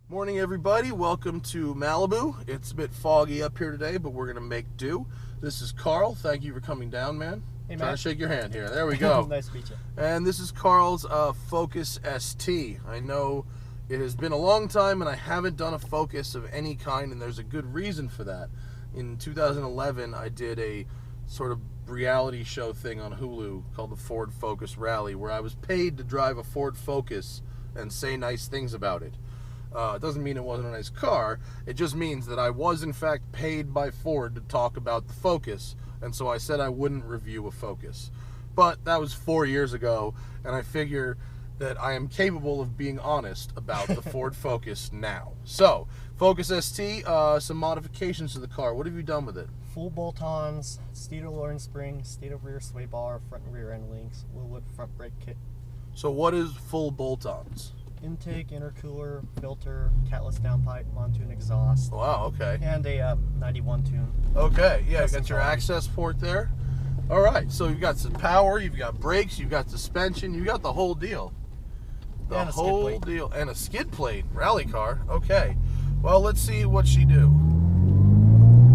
Morning, everybody. Welcome to Malibu. It's a bit foggy up here today, but we're going to make do. This is Carl. Thank you for coming down, man. Hey, Trying Matt. to shake your hand here. There we go. Nice to meet you. And this is Carl's Focus ST. I know it has been a long time, and I haven't done a Focus of any kind, and there's a good reason for that. In 2011, I did a sort of reality show thing on Hulu called the Ford Focus Rally, where I was paid to drive a Ford Focus and say nice things about it. It doesn't mean it wasn't a nice car. It just means that I was, in fact, paid by Ford to talk about the Focus, and so I said I wouldn't review a Focus. But that was 4 years ago, and I figure that I am capable of being honest about the Ford Focus now. So, Focus ST, some modifications to the car. What have you done with it? Full bolt-ons, stator lowering spring, stator rear sway bar, front and rear end links, WheelWell front brake kit. So what is full bolt-ons? Intake, intercooler, filter, catless downpipe, Mountune exhaust. Wow, okay. And a 91 tune. Okay, yeah, you Custom got your body. access port there. All right, so you've got some power, you've got brakes, you've got suspension, you've got the whole deal. The And a skid whole plate. deal. And a skid plate. Rally car. Okay. Well, let's see what she do.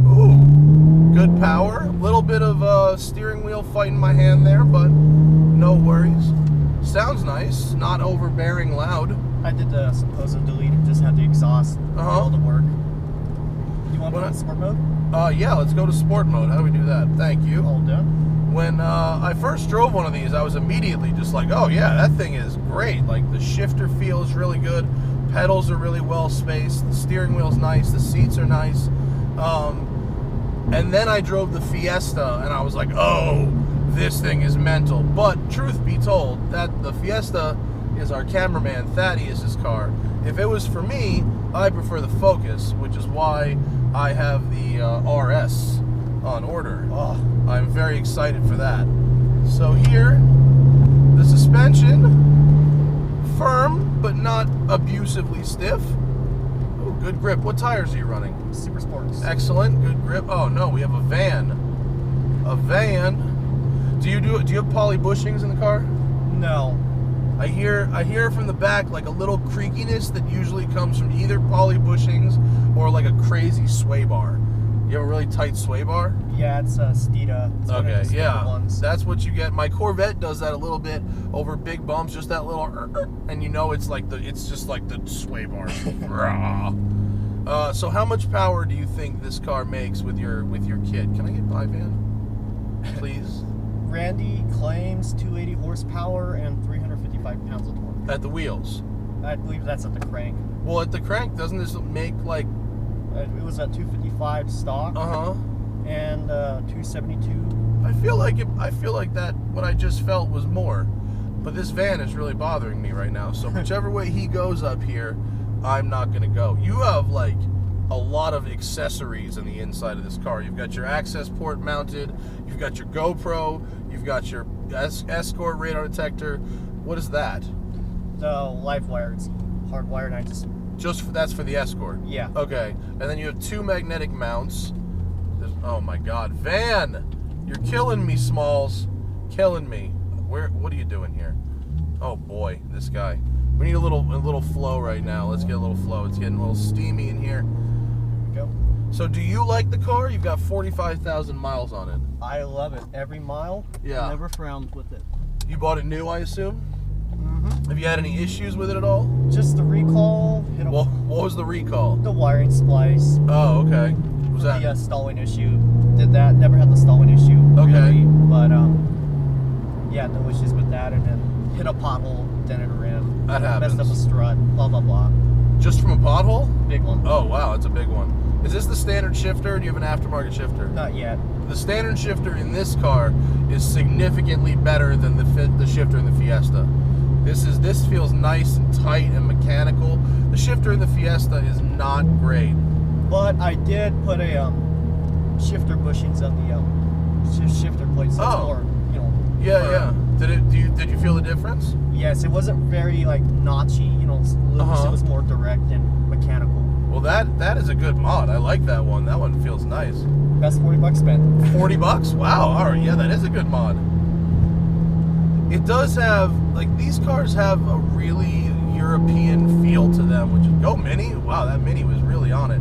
Ooh, good power. A little bit of steering wheel fighting my hand there, but no worries. Sounds nice. Not overbearing loud. I did the supposed delete, just had the exhaust all to work. You want to put it in sport mode? Yeah, let's go to sport mode. How do we do that? Thank you. All done. When I first drove one of these, I was immediately just like, oh yeah, that thing is great. Like, the shifter feels really good. Pedals are really well spaced. The steering wheel's nice. The seats are nice. And then I drove the Fiesta, and I was like, oh, this thing is mental. But truth be told, that the Fiesta is our cameraman Thaddeus's car. If it was for me, I prefer the Focus, which is why I have the RS on order. Oh, I'm very excited for that. So here, the suspension, firm but not abusively stiff. Ooh, good grip. What tires are you running? super sports. Excellent, good grip. Oh no, we have a van. A van. Do you have poly bushings in the car? No. I hear from the back like a little creakiness that usually comes from either poly bushings or like a crazy sway bar. You have a really tight sway bar? Yeah, it's Steeda. It's one of Okay, the Steeda yeah, ones. that's what you get. My Corvette does that a little bit over big bumps, just that little, and you know it's just like the sway bar. So how much power do you think this car makes with your kit? Can I get my van, please? Randy claims 280 horsepower and 355 pounds of torque. At the wheels. I believe that's at the crank. Well, at the crank, doesn't this make like? It was at 255 stock and 272. I feel like that what I just felt was more, but this van is really bothering me right now. So whichever way he goes up here, I'm not gonna go. You have like a lot of accessories in the inside of this car. You've got your access port mounted. You've got your GoPro. You've got your Escort radar detector. What is that? The live wire, it's hardwired. I That's for the Escort. yeah. Okay, and then you have two magnetic mounts. Oh my God, van! You're killing me, Smalls. Killing me. What are you doing here? Oh boy, this guy. We need a little flow right now. Let's get a little flow. It's getting a little steamy in here. Go. So, do you like the car? You've got 45,000 miles on it. I love it. Every mile. Yeah. Never frowned with it. You bought it new, I assume. Have you had any issues with it at all? Just the recall. Hit Well, what was the recall? the wiring splice. Oh, okay. Was that? The stalling issue. Did that. Never had the stalling issue. Okay. Really, but yeah, no issues with that. And then hit a pothole, dented a rim. That happens. Messed up a strut. Blah blah blah. Just from a pothole? Big one. Oh wow, that's a big one. Is this the standard shifter, or do you have an aftermarket shifter? Not yet. The standard shifter in this car is significantly better than the shifter in the Fiesta. This feels nice and tight and mechanical. The shifter in the Fiesta is not great. But I did put a shifter bushings on the shifter plate, so it's more, Yeah, firm. yeah. Did you feel the difference? Yes, it wasn't very like notchy, loose. It was more direct and mechanical. Well, that is a good mod. I like that one. That one feels nice. Best $40 spent. $40? Wow. All right. Yeah, that is a good mod. It does have, like, these cars have a really European feel to them, which is, go Mini. Wow, that Mini was really on it.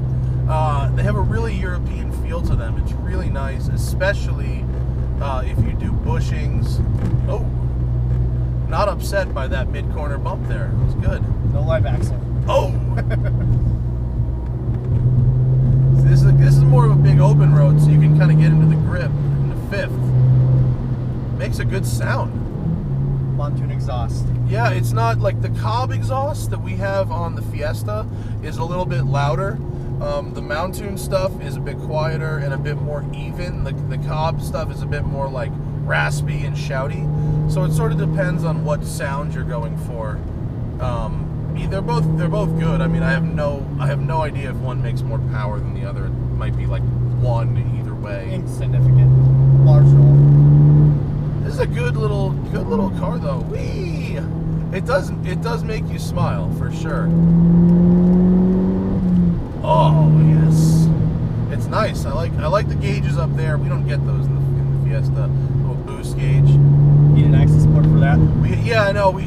They have a really European feel to them. It's really nice, especially if you do bushings. Oh, not upset by that mid-corner bump there. It was good. No live axle. Oh! This is more of a big open road, so you can kind of get into the grip in the fifth. Makes a good sound. Mountune exhaust. Yeah, it's not like the Cobb exhaust that we have on the Fiesta is a little bit louder. The Mountune stuff is a bit quieter and a bit more even. The Cobb stuff is a bit more like raspy and shouty. So it sort of depends on what sound you're going for. They're both good. I mean, I have no idea if one makes more power than the other. It might be like one either way. Insignificant. Marginal. This is a good little car though. Whee! It does make you smile for sure. Oh yes, it's nice. I like the gauges up there. We don't get those in the Fiesta. Little boost gauge. Need an access port for that? Yeah, I know.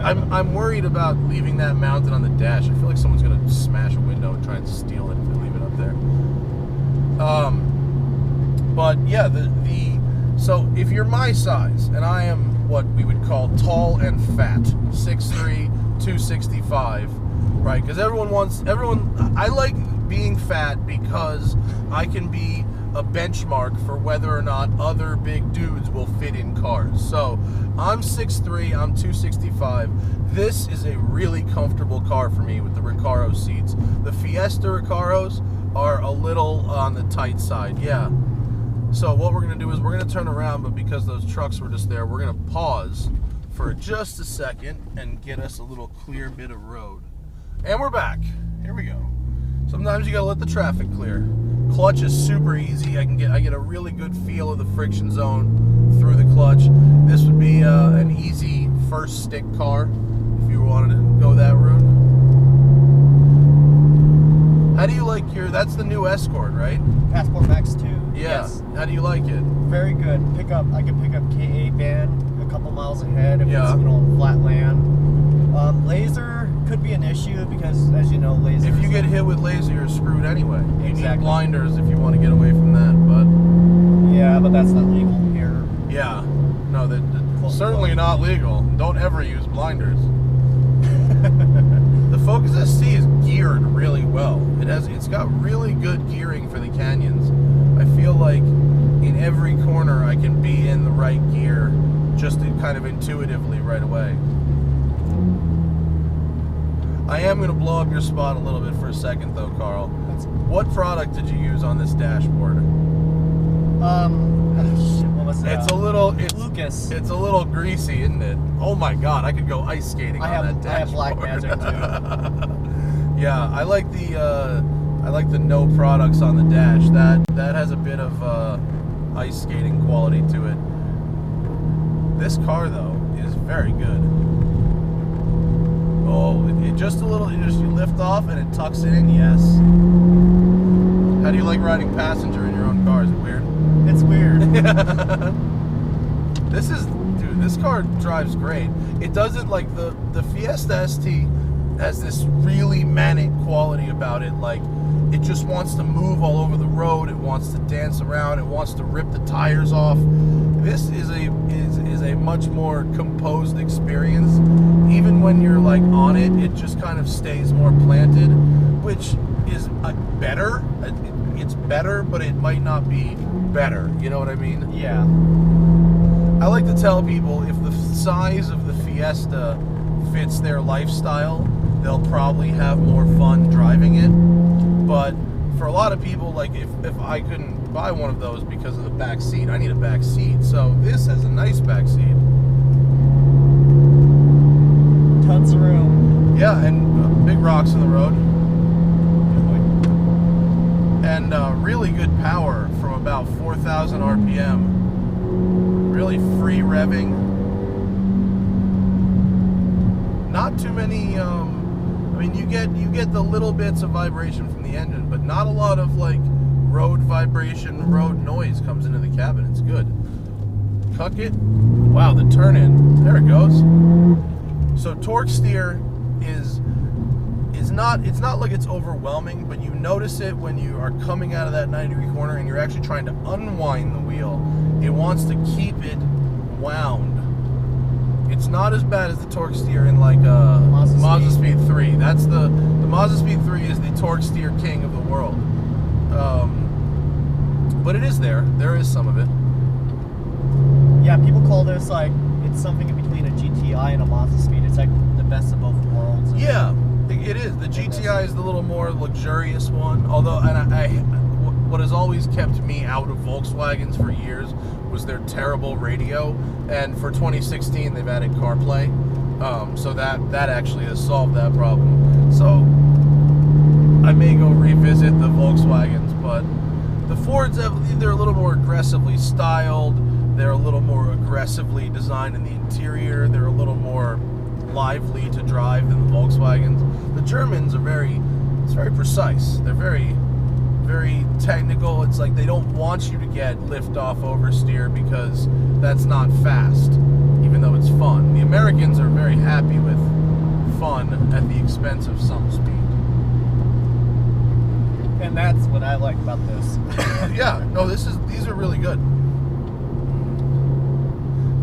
I'm worried about leaving that mounted on the dash. I feel like someone's gonna smash a window and try and steal it if they leave it up there. But yeah, so if you're my size, and I am what we would call tall and fat, 6'3", 265, right? Because I like being fat because I can be a benchmark for whether or not other big dudes will fit in cars. So I'm 6'3", I'm 265. This is a really comfortable car for me with the Recaro seats. The Fiesta Recaros are a little on the tight side, yeah. So what we're going to do is we're going to turn around, but because those trucks were just there, we're going to pause for just a second and get us a little clear bit of road. And we're back. Here we go. Sometimes you got to let the traffic clear. Clutch is super easy. I get a really good feel of the friction zone through the clutch. This would be an easy first stick car if you wanted to go that route. How do you like that's the new Escort, right? Passport Max 2. Yeah. Yes. How do you like it? Very good. I can pick up KA band a couple miles ahead if Yeah. it's flat land. Laser could be an issue because, as you know, laser. If you get hit with laser, you're screwed anyway. You Exactly. need blinders if you want to get away from that. But yeah, but that's not legal here. yeah, no, that's certainly not legal. Don't ever use blinders. The Focus ST is geared really well. It's got really good gearing for the canyons. I feel like in every corner I can be in the right gear just kind of intuitively right away. I am going to blow up your spot a little bit for a second though, Carl. What product did you use on this dashboard? What was that? Lucas. It's a little greasy, isn't it? Oh my God, I could go ice skating on that dashboard. I have Black Magic too. Yeah, I like the no products on the dash. That has a bit of ice skating quality to it. This car though is very good. Oh, it just a little. You lift off and it tucks it in. Yes. How do you like riding passenger in your own car? Is it weird? It's weird. This car drives great. It doesn't like the Fiesta ST has this really manic quality about it. Like it just wants to move all over the road. It wants to dance around. It wants to rip the tires off. This is a much more composed experience. Even when you're like on it, it just kind of stays more planted, which is better. It's better, but it might not be better. You know what I mean? Yeah. I like to tell people if the size of the Fiesta fits their lifestyle, they'll probably have more fun driving it. But for a lot of people, like if I couldn't buy one of those because of the back seat, I need a back seat. So this has a nice back seat. Tons of room. Yeah, and big rocks in the road. And really good power from about 4,000 RPM. Really free revving. Not too many. I mean, you get the little bits of vibration from the engine, but not a lot of like road vibration, road noise comes into the cabin. It's good. Cuck it. Wow, the turn in. There it goes. So torque steer is not, it's not like it's overwhelming, but you notice it when you are coming out of that 90-degree corner and you're actually trying to unwind the wheel. It wants to keep it wound. It's not as bad as the torque steer in like Mazda Speed 3. That's the Mazda Speed 3 is the torque steer king of the world. But it is there. There is some of it. Yeah, people call this like, it's something in between a GTI and a Mazda Speed. It's like the best of both worlds. Yeah, it is. The GTI is the little more luxurious one. Although, what has always kept me out of Volkswagens for years was their terrible radio. And for 2016, they've added CarPlay. So that actually has solved that problem. So I may go revisit the Volkswagens, but the Fords, they're a little more aggressively styled. They're a little more aggressively designed in the interior. They're a little more lively to drive than the Volkswagens. The Germans are it's very precise. They're very, very technical. It's like they don't want you to get lift off oversteer because that's not fast, even though it's fun. The Americans are very happy with fun at the expense of some speed. And that's what I like about this. Yeah, no, these are really good.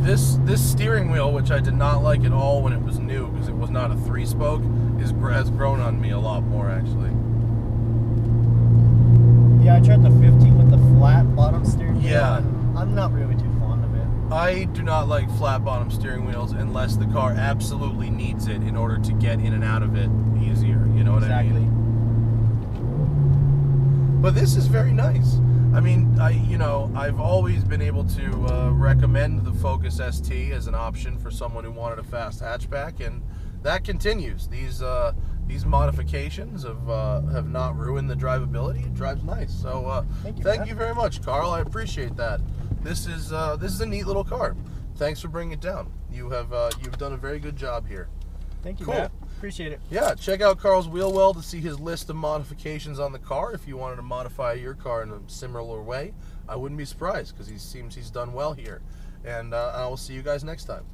This steering wheel, which I did not like at all when it was new because it was not a 3-spoke, has grown on me a lot more actually. Yeah, I tried the 50 with the flat bottom steering wheel. Yeah. And I'm not really too fond of it. I do not like flat bottom steering wheels unless the car absolutely needs it in order to get in and out of it easier. You know what I mean? But this is very nice. I mean, I've always been able to recommend the Focus ST as an option for someone who wanted a fast hatchback, and that continues. These modifications have not ruined the drivability. It drives nice. So thank you very much, Carl. I appreciate that. This is a neat little car. Thanks for bringing it down. You've done a very good job here. Thank you, cool. Matt. Appreciate it. Yeah, check out Carl's WheelWell to see his list of modifications on the car. If you wanted to modify your car in a similar way, I wouldn't be surprised because he seems he's done well here. And I will see you guys next time.